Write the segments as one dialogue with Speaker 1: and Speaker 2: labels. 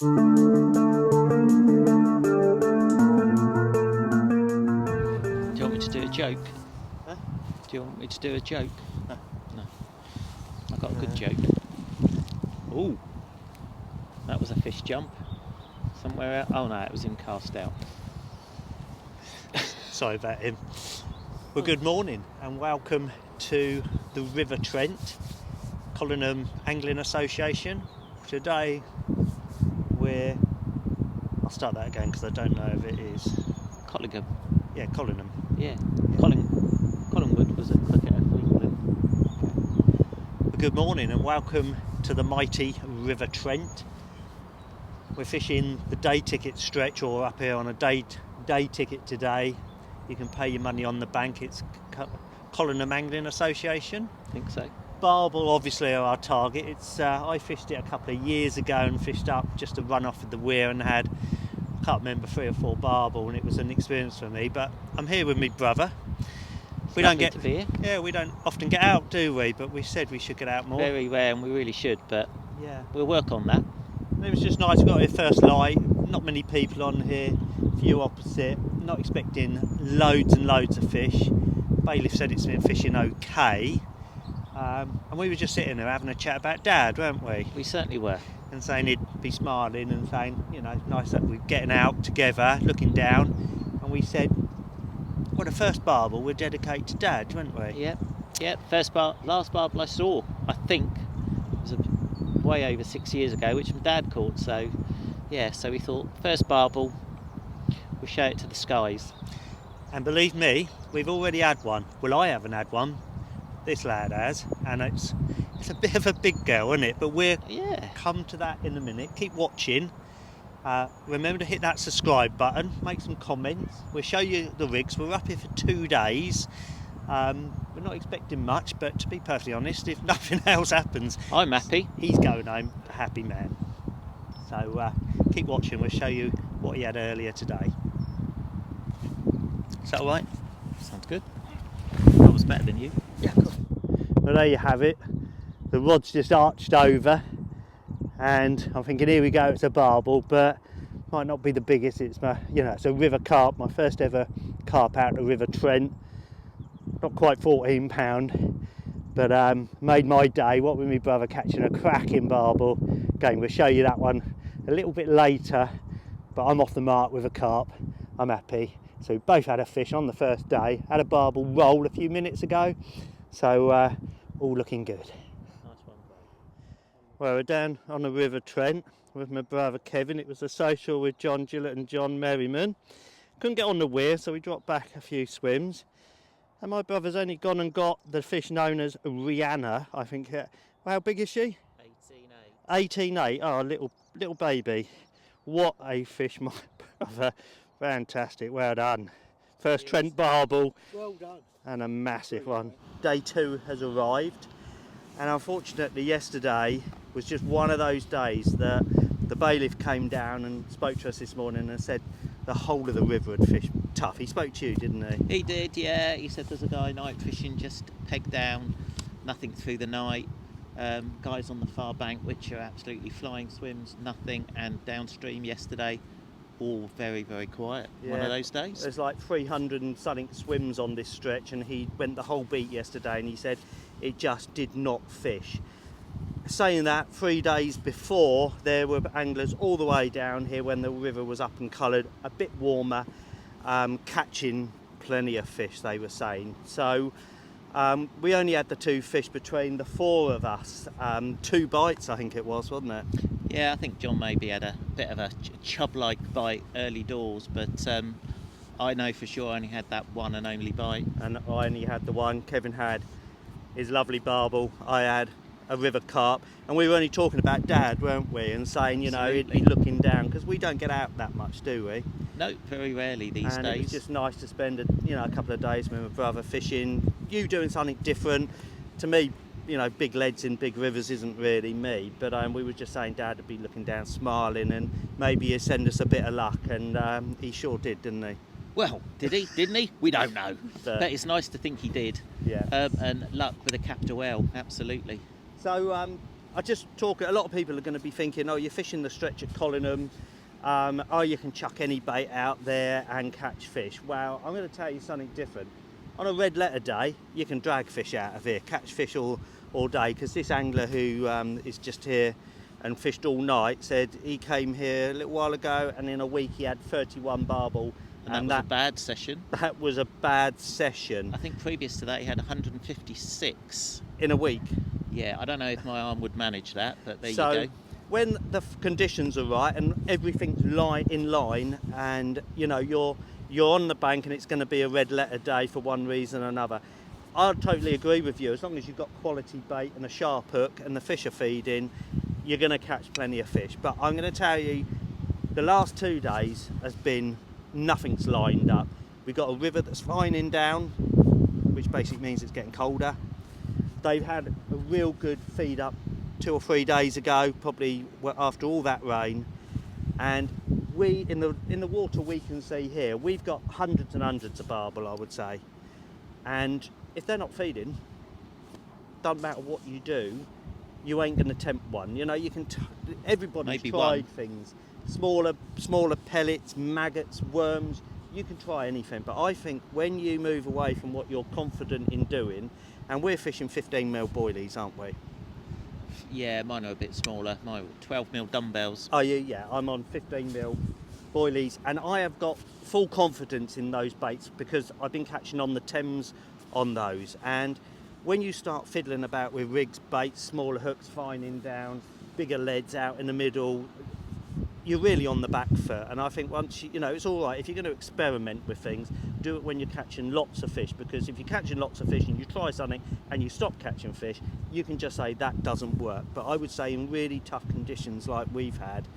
Speaker 1: Do you want me to do a joke?
Speaker 2: Huh?
Speaker 1: Do you want me to do a joke?
Speaker 2: No.
Speaker 1: No. I've got a good joke. Ooh, that was a fish jump. Somewhere out. Oh no, it was in cast out.
Speaker 2: Sorry about him. Well, good morning and welcome to the River Trent, Collingham Angling Association. Today I'll start that again because I don't know if it is.
Speaker 1: Collingham.
Speaker 2: Yeah, Collingham.
Speaker 1: Yeah. Collingwood was a cricketer for England.
Speaker 2: Well, good morning and welcome to the mighty River Trent. We're fishing the day ticket stretch, or up here on a day ticket today. You can pay your money on the bank. It's Collingham Angling Association.
Speaker 1: I think so.
Speaker 2: Barbel obviously are our target. It's I fished it a couple of years ago and fished up just to run off with the weir and had, I can't remember, 3 or 4 barbel, and it was an experience for me. But I'm here with my brother. We don't often get out, do we? But we said we should get out more.
Speaker 1: Very rare, and we really should, but
Speaker 2: Yeah.
Speaker 1: we'll work on that.
Speaker 2: And it was just nice. We got here first light. Not many people on here. View opposite. Not expecting loads and loads of fish. Bailiff said it's been fishing okay. And we were just sitting there having a chat about Dad, weren't we?
Speaker 1: We certainly were.
Speaker 2: And saying he'd be smiling and saying, you know, nice that we're getting out together, looking down. And we said, well, the first barbel we'll dedicate to Dad, weren't we?
Speaker 1: Yeah. Last barbel I saw, I think, was way over 6 years ago, which my dad caught. So, yeah. So we thought, first barbel, we'll show it to the skies.
Speaker 2: And believe me, we've already had one. Well, I haven't had one. This lad has, and it's a bit of a big girl, isn't it? But we'll come to that in a minute. Keep watching. Remember to hit that subscribe button, make some comments. We'll show you the rigs. We're up here for 2 days. We're not expecting much, but to be perfectly honest, if nothing else happens,
Speaker 1: I'm happy.
Speaker 2: He's going home a happy man. So keep watching. We'll show you what he had earlier today. Is that all right?
Speaker 1: Sounds good. That was better than you.
Speaker 2: Yeah, cool. Well, there you have it. The rod's just arched over, and I'm thinking, here we go, it's a barbel, but might not be the biggest. It's it's a river carp, my first ever carp out the River Trent. Not quite 14 pound, but made my day. What with my brother catching a cracking barbel. Again, we'll show you that one a little bit later, but I'm off the mark with a carp. I'm happy. So we both had a fish on the first day, had a barbel roll a few minutes ago, so all looking good.
Speaker 1: Nice one, bro.
Speaker 2: Well, we're down on the River Trent with my brother Kevin. It was a social with John Gillett and John Merriman. Couldn't get on the weir, so we dropped back a few swims. And my brother's only gone and got the fish known as Rhianna, I think. Well, how big is she?
Speaker 1: 18.8.
Speaker 2: 18.8. Oh, a little baby. What a fish, my brother. Fantastic, well done. First Trent barbel.
Speaker 3: Well done.
Speaker 2: And a massive one. Day 2 has arrived, and unfortunately yesterday was just one of those days that the bailiff came down and spoke to us this morning and said the whole of the river had fished tough. He spoke to you, didn't he?
Speaker 1: He did, yeah. He said there's a guy night fishing just pegged down, nothing through the night. Guys on the far bank which are absolutely flying swims, nothing, and downstream yesterday, all very, very quiet.
Speaker 2: Yeah.
Speaker 1: One of those days.
Speaker 2: There's like 300 and something swims on this stretch, and he went the whole beat yesterday and he said it just did not fish. Saying that, 3 days before there were anglers all the way down here when the river was up and coloured, a bit warmer, catching plenty of fish, they were saying. So we only had the 2 fish between the 4 of us. 2 bites, I think it was, wasn't it?
Speaker 1: Yeah, I think John maybe had a bit of a chub-like bite early doors, but I know for sure I only had that one and only bite.
Speaker 2: And I only had the one. Kevin had his lovely barbel. I had a river carp. And we were only talking about Dad, weren't we? And saying, you know, he'd be looking down, because we don't get out that much, do we?
Speaker 1: No, very rarely these
Speaker 2: and
Speaker 1: days.
Speaker 2: It was just nice to spend a couple of days with my brother fishing. You doing something different. To me, you know, big leads in big rivers isn't really me, but we were just saying Dad would be looking down smiling and maybe he'd send us a bit of luck, and he sure did, didn't he?
Speaker 1: Well, did he? Didn't he? We don't know. But it's nice to think he did.
Speaker 2: Yeah.
Speaker 1: And luck with a capital L, absolutely.
Speaker 2: So I just talk. A lot of people are going to be thinking, oh, you're fishing the stretch at Collingham. Oh, you can chuck any bait out there and catch fish. Well, I'm going to tell you something different. On a red letter day, you can drag fish out of here, catch fish all day, because this angler who is just here and fished all night said he came here a little while ago and in a week he had 31 barbel.
Speaker 1: And that was a bad session.
Speaker 2: That was a bad session.
Speaker 1: I think previous to that he had 156.
Speaker 2: In a week?
Speaker 1: Yeah, I don't know if my arm would manage that, but there you
Speaker 2: So
Speaker 1: go.
Speaker 2: when the conditions are right and everything's in line, and you know you're on the bank and it's going to be a red letter day for one reason or another, I totally agree with you. As long as you've got quality bait and a sharp hook and the fish are feeding, you're going to catch plenty of fish. But I'm going to tell you, the last 2 days has been nothing's lined up. We've got a river that's fining down, which basically means it's getting colder. They've had a real good feed up 2 or 3 days ago, probably after all that rain. And we, in the water we can see here, we've got hundreds and hundreds of barbel, I would say. And if they're not feeding, doesn't matter what you do, you ain't going to tempt one. You know, you can. Everybody's
Speaker 1: Maybe
Speaker 2: tried
Speaker 1: one.
Speaker 2: things, smaller pellets, maggots, worms. You can try anything, but I think when you move away from what you're confident in doing, and we're fishing 15mm boilies, aren't we?
Speaker 1: Yeah, mine are a bit smaller. My 12mm dumbbells.
Speaker 2: Oh yeah, I'm on 15mm boilies, and I have got full confidence in those baits because I've been catching on the Thames on those. And when you start fiddling about with rigs, baits, smaller hooks fining down, bigger leads out in the middle, you're really on the back foot. And I think once you know, it's all right if you're going to experiment with things, do it when you're catching lots of fish, because if you're catching lots of fish and you try something and you stop catching fish, you can just say that doesn't work. But I would say in really tough conditions like we've had,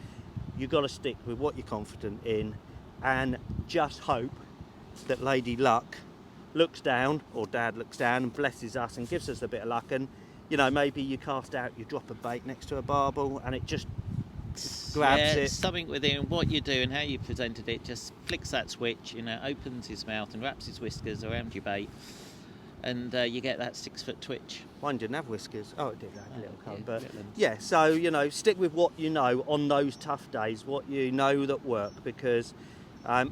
Speaker 2: you've got to stick with what you're confident in and just hope that Lady Luck looks down, or Dad looks down and blesses us and gives us a bit of luck. And you know, maybe you cast out, you drop a bait next to a barbel and it just grabs it.
Speaker 1: Something within what you do and how you presented it just flicks that switch, you know, opens his mouth and wraps his whiskers around your bait, and you get that 6 foot twitch.
Speaker 2: Mine didn't have whiskers. Oh, it did have a little cunt,
Speaker 1: yeah,
Speaker 2: but
Speaker 1: Litland.
Speaker 2: yeah. So you know, stick with what you know on those tough days, what you know that work, because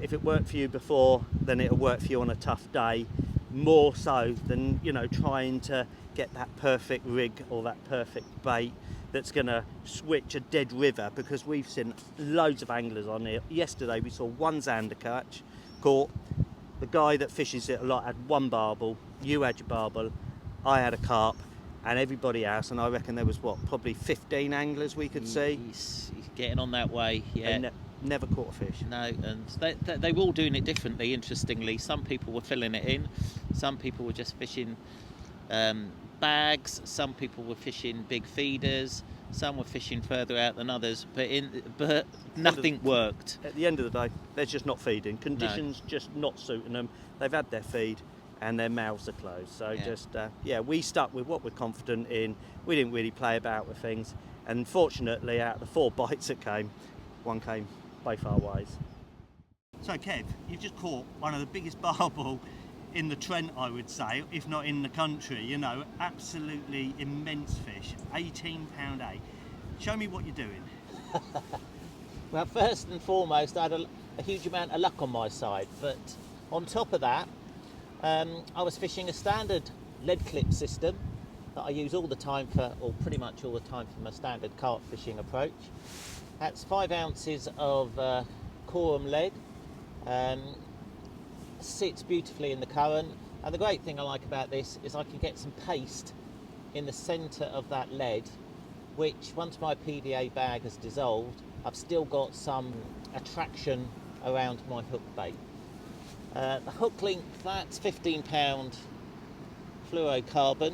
Speaker 2: if it worked for you before, then it'll work for you on a tough day, more so than, you know, trying to get that perfect rig or that perfect bait that's going to switch a dead river, because we've seen loads of anglers on here. Yesterday we saw one zander catch caught. The guy that fishes it a lot had one barbel, you had your barbel, I had a carp, and everybody else, and I reckon there was probably 15 anglers we could see.
Speaker 1: He's getting on that way, yeah.
Speaker 2: They never caught a fish.
Speaker 1: No, and they were all doing it differently, interestingly. Some people were filling it in, some people were just fishing bags, some people were fishing big feeders, some were fishing further out than others, but nothing worked.
Speaker 2: At the end of the day, they're just not feeding. Conditions just not suiting them. They've had their feed and their mouths are closed. So we stuck with what we're confident in. We didn't really play about with things, and fortunately out of the 4 bites that came, one came both our ways. So Kev, you've just caught one of the biggest barbel in the Trent, I would say, if not in the country. You know, absolutely immense fish, 18-pound 8. Show me what you're doing.
Speaker 1: Well, first and foremost, I had a huge amount of luck on my side, but on top of that, I was fishing a standard lead clip system that I use all the time or pretty much all the time for my standard carp fishing approach. That's 5 ounces of corum lead. Sits beautifully in the current, and the great thing I like about this is I can get some paste in the centre of that lead, which once my PDA bag has dissolved, I've still got some attraction around my hook bait. The hook length, that's 15-pound fluorocarbon,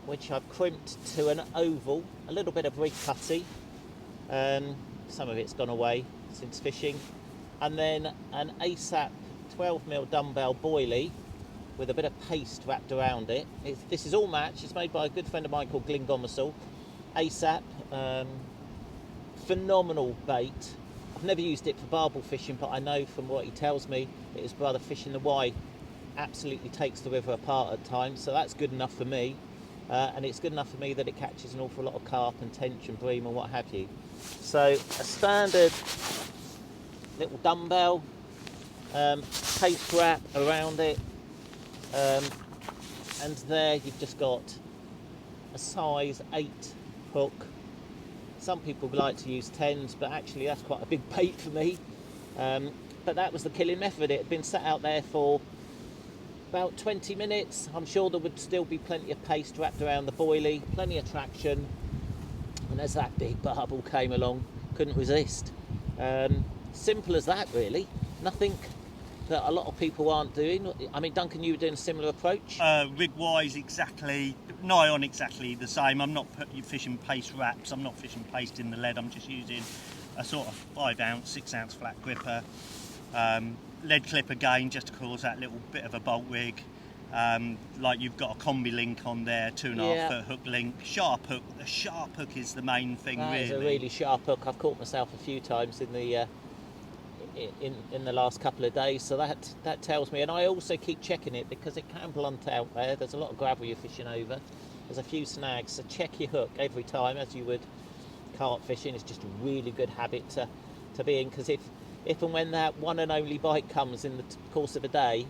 Speaker 1: which I've crimped to an oval, a little bit of rig putty, some of it's gone away since fishing, and then an ASAP 12mm dumbbell boilie with a bit of paste wrapped around it. This is all matched. It's made by a good friend of mine called Glingomersal. ASAP, phenomenal bait. I've never used it for barbel fishing, but I know from what he tells me that his brother fishing the Y absolutely takes the river apart at times, so that's good enough for me. and it's good enough for me that it catches an awful lot of carp and tench and bream and what have you. So a standard little dumbbell, paste wrap around it, and there you've just got a size 8 hook. Some people like to use 10s, but actually that's quite a big bait for me. But that was the killing method. It had been sat out there for about 20 minutes. I'm sure there would still be plenty of paste wrapped around the boilie, plenty of traction, and as that big barbel came along, couldn't resist. Simple as that, really. Nothing that a lot of people aren't doing. I mean, Duncan, you were doing a similar approach?
Speaker 3: Rig-wise, nigh on exactly the same. I'm not fishing paste wraps, I'm not fishing paste in the lead, I'm just using a sort of 5 ounce, 6 ounce flat gripper. Lead clip again, just to cause that little bit of a bolt rig. Like you've got a combi link on there, 2.5 foot hook link, sharp hook. The sharp hook is the main thing,
Speaker 1: that
Speaker 3: really.
Speaker 1: It's a really sharp hook. I've caught myself a few times in the in the last couple of days, so that tells me. And I also keep checking it because it can blunt out there. There's a lot of gravel you're fishing over. There's a few snags, so check your hook every time, as you would carp fishing. It's just a really good habit to be in, because if and when that one and only bite comes in the course of a day,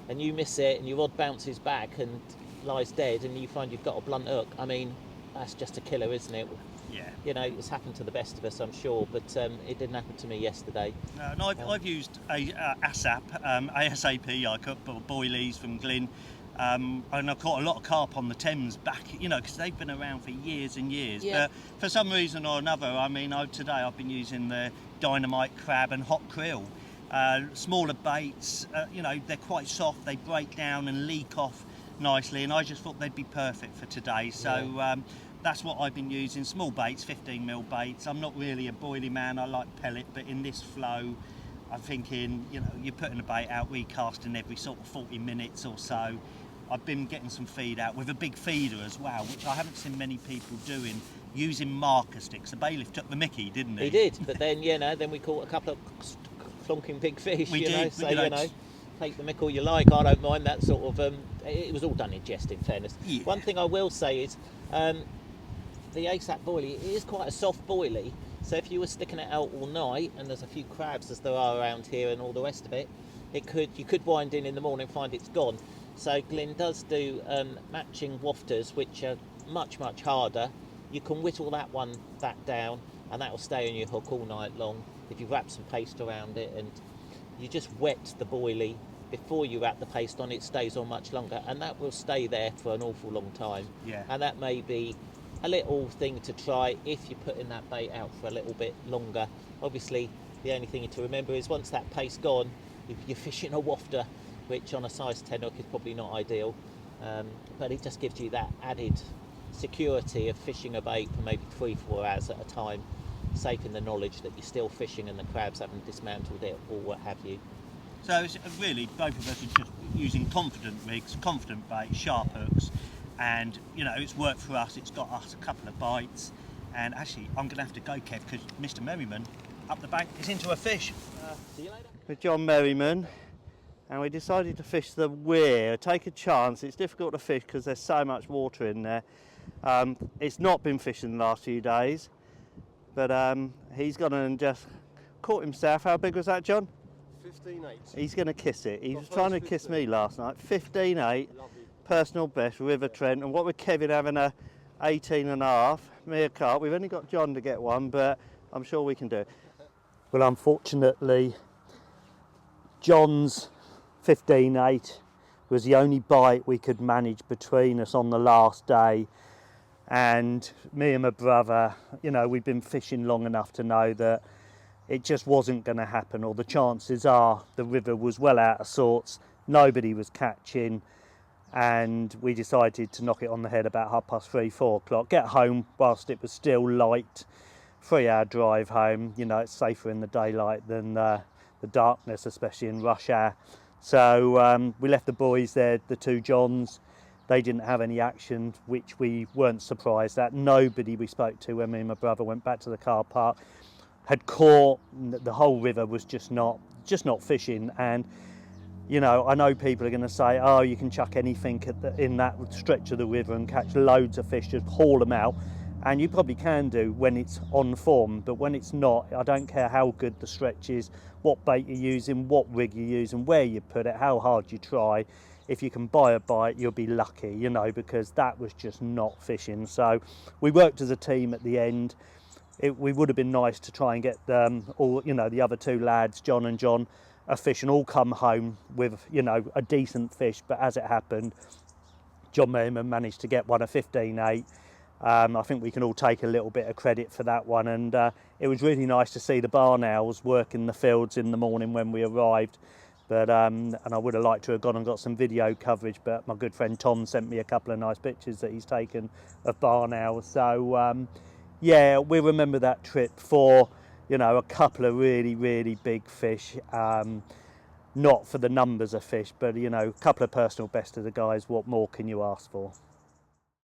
Speaker 1: and you miss it and your rod bounces back and lies dead, and you find you've got a blunt hook, I mean, that's just a killer, isn't it?
Speaker 3: Yeah.
Speaker 1: You know, it's happened to the best of us, I'm sure, but it didn't happen to me yesterday.
Speaker 3: And I've used ASAP, I cut boilies from Glyn, and I've caught a lot of carp on the Thames back, you know, because they've been around for years and years.
Speaker 1: Yeah.
Speaker 3: But for some reason or another, I mean, today I've been using the dynamite crab and hot krill. Smaller baits, you know, they're quite soft, they break down and leak off nicely, and I just thought they'd be perfect for today. So that's what I've been using, small baits, 15mm baits. I'm not really a boilie man, I like pellet, but in this flow, I'm thinking, you know, you're putting a bait out, recasting every sort of 40 minutes or so. I've been getting some feed out with a big feeder as well, which I haven't seen many people doing, using marker sticks. The bailiff took the mickey, didn't he?
Speaker 1: He did, but then, you know, then we caught a couple of flunking big fish,
Speaker 3: We
Speaker 1: you know,
Speaker 3: did,
Speaker 1: so,
Speaker 3: you know,
Speaker 1: you know, take the mick all you like, I don't mind that sort of, it was all done in jest, in fairness.
Speaker 3: Yeah.
Speaker 1: One thing I will say is, the ASAP boilie, it is quite a soft boilie, so if you were sticking it out all night, and there's a few crabs as there are around here and all the rest of it, you could wind in the morning and find it's gone. So Glyn does do matching wafters, which are much harder. You can whittle that down, and that will stay on your hook all night long if you wrap some paste around it, and you just wet the boilie before you wrap the paste on. It stays on much longer, and that will stay there for an awful long time.
Speaker 3: Yeah.
Speaker 1: And that may be a little thing to try if you're putting that bait out for a little bit longer. Obviously, the only thing to remember is once that paste's gone, you're fishing a wafter, which on a size 10 hook is probably not ideal, but it just gives you that added security of fishing a bait for maybe 3-4 hours at a time, safe in the knowledge that you're still fishing and the crabs haven't dismantled it or what have you.
Speaker 3: So it's really, both of us are just using confident rigs, confident baits, sharp hooks, and you know, it's worked for us. It's got us a couple of bites, and actually I'm gonna have to go, Kev, because Mr. Merriman up the bank is into a fish.
Speaker 1: See you later.
Speaker 2: With John Merriman, and we decided to fish the weir, take a chance. It's difficult to fish because there's so much water in there. It's not been fishing the last few days, but he's gone and just caught himself. How big was that, John?
Speaker 4: 15.8.
Speaker 2: He's going to kiss it. He
Speaker 4: My
Speaker 2: was trying to
Speaker 4: first
Speaker 2: kiss
Speaker 4: 15.
Speaker 2: me last night. 15.8,
Speaker 4: Lovely.
Speaker 2: personal best, River Trent. And what with Kevin having a 18.5, me a carp. We've only got John to get one, but I'm sure we can do it. Well, unfortunately, John's 15.8 was the only bite we could manage between us on the last day. And me and my brother, you know, we've been fishing long enough to know that it just wasn't going to happen, or the chances are the river was well out of sorts, nobody was catching, and we decided to knock it on the head about 3:30, 4 o'clock, get home whilst it was still light. 3-hour drive home, you know, it's safer in the daylight than the darkness, especially in rush hour. So we left the boys there, the two Johns. They didn't have any action, which we weren't surprised at. Nobody we spoke to when me and my brother went back to the car park had caught. The whole river was just not fishing, and you know, I know people are going to say, oh, you can chuck anything in that stretch of the river and catch loads of fish, just haul them out. And you probably can do when it's on form, but when it's not, I don't care how good the stretch is, what bait you're using, what rig you're using, where you put it, how hard you try. If you can buy a bite, you'll be lucky, you know, because that was just not fishing. So we worked as a team at the end. We would have been nice to try and get all, you know, the other two lads, John and John, a fish and all come home with, you know, a decent fish. But as it happened, John Merriman managed to get one, a 15.8. I think we can all take a little bit of credit for that one, and it was really nice to see the barn owls working the fields in the morning when we arrived. But and I would have liked to have gone and got some video coverage, but my good friend Tom sent me a couple of nice pictures that he's taken of barn owls. So yeah, we remember that trip for, you know, a couple of really big fish. Not for the numbers of fish, but, you know, a couple of personal best of the guys. What more can you ask for?